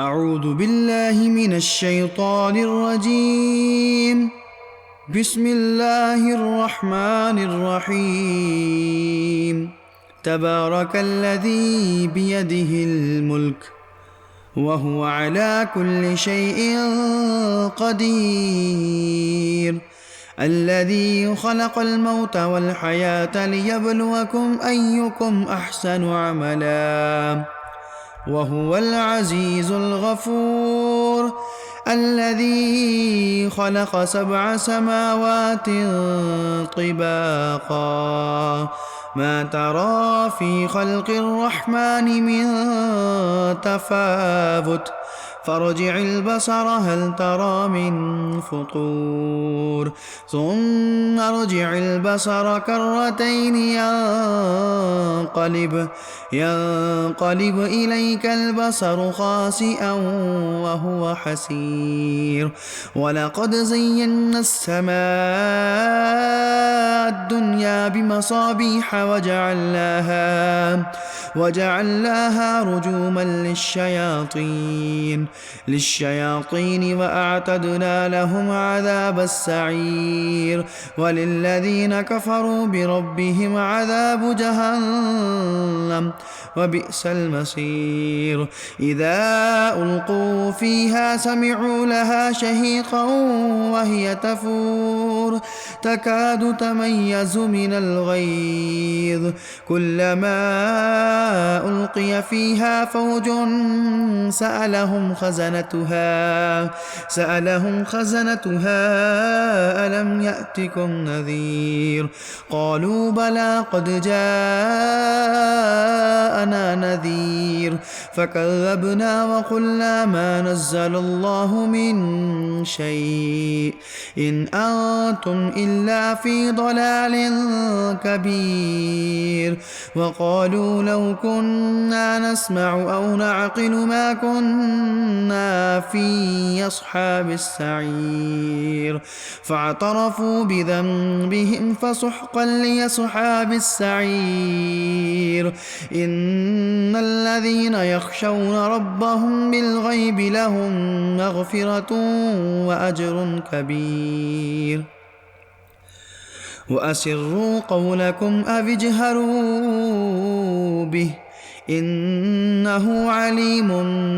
أعوذ بالله من الشيطان الرجيم. بسم الله الرحمن الرحيم. تبارك الذي بيده الملك وهو على كل شيء قدير، الذي خلق الموت والحياة ليبلوكم أيكم أحسن عملا وهو العزيز الغفور، الذي خلق 7 سماوات طباقا ما ترى في خلق الرحمن من تفاوت فارجع البصر هل ترى من فطور ثم ارجع البصر كرتين ينقلب إليك البصر خاسئا وهو حسير. ولقد زينا السماء الدنيا بمصابيح وجعلناها رجوما للشياطين وأعتدنا لهم عذاب السعير. وللذين كفروا بربهم عذاب جهنم وبئس المصير. إذا ألقوا فيها سمعوا لها شهيقا وهي تفور تكاد تميز من الغيظ، كلما ألقي فيها فوج سألهم خزنتها ألم يأتكم نذير؟ قالوا بلى قد جاءنا نذير فكذبنا وقلنا ما نزل الله من شيء إن أنتم إلا في ضلال كبير. وقالوا لو كنا نسمع أو نعقل ما كنا في أصحاب السعير فاعترفوا بذنبهم فسحقا لأصحاب السعير. إن الذين يخشون ربهم بالغيب لهم مغفرة وأجر كبير. وأسروا قولكم أو اجهروا به إنه عليم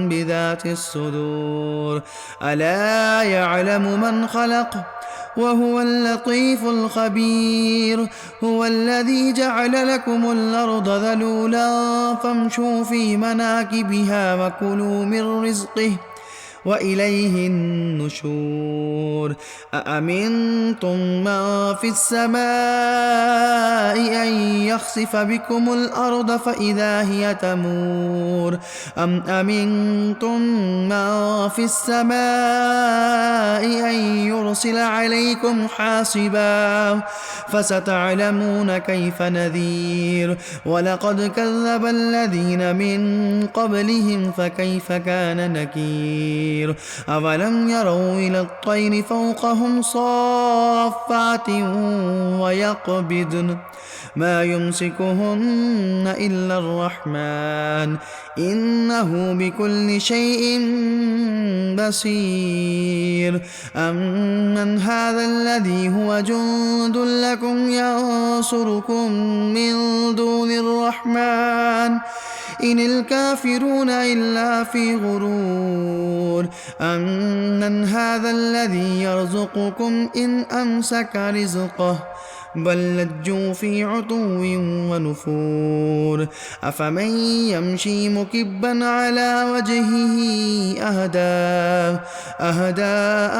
بذات الصدور. ألا يعلم من خلق وهو اللطيف الخبير. هو الذي جعل لكم الأرض ذلولا فامشوا في مناكبها وكلوا من رزقه وإليه النشور. أأمنتم من في السماء أن يخسف بكم الأرض فإذا هي تمور أم أمنتم من في السماء أن يرسل عليكم حاصبا فستعلمون كيف نذير. ولقد كذب الذين من قبلهم فكيف كان نكير. أولم يروا إلى الطير فوقهم صافات ويقبضن ما يمسكهن إلا الرحمن إنه بكل شيء بصير. أمن هذا الذي هو جند لكم ينصركم من دون الرحمن إن الكافرون إلا في غرور. أمن هذا الذي يرزقكم إن أمسك رزقه بل لجوا في عتو ونفور. أفمن يمشي مكبا على وجهه أهدى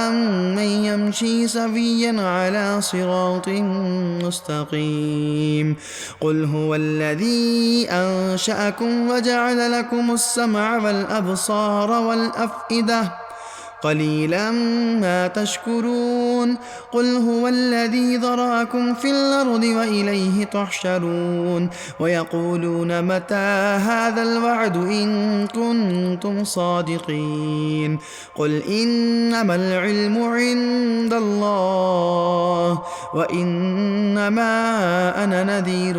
أم من يمشي سويا على صراط مستقيم. قل هو الذي أنشأكم وجعل لكم السمع والأبصار والأفئدة قليلا ما تشكرون قل هو الذي ذرأكم في الأرض وإليه تحشرون ويقولون متى هذا الوعد إن كنتم صادقين قل إنما العلم عند الله وإنما أنا نذير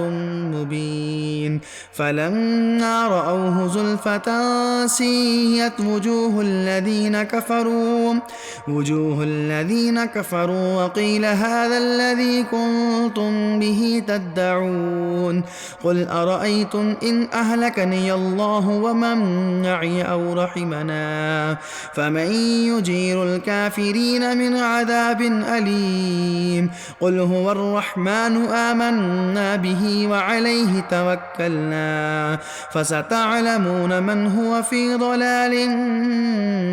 مبين فلما رأوه زلفة سيئت وجوه الذين كفروا وقيل هذا الذي كنتم به تدعون قل أرأيتم إن أهلكني الله ومن معي أو رحمنا فمن يجير الكافرين من عذاب أليم قل هو الرحمن آمنا به وعليه توكلنا فستعلمون من هو في ضلال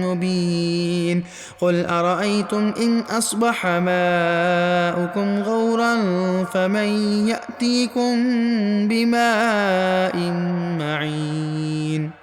مبين قل أرأيتم إن أصبح ماؤكم غورا فمن يأتيكم بماء معين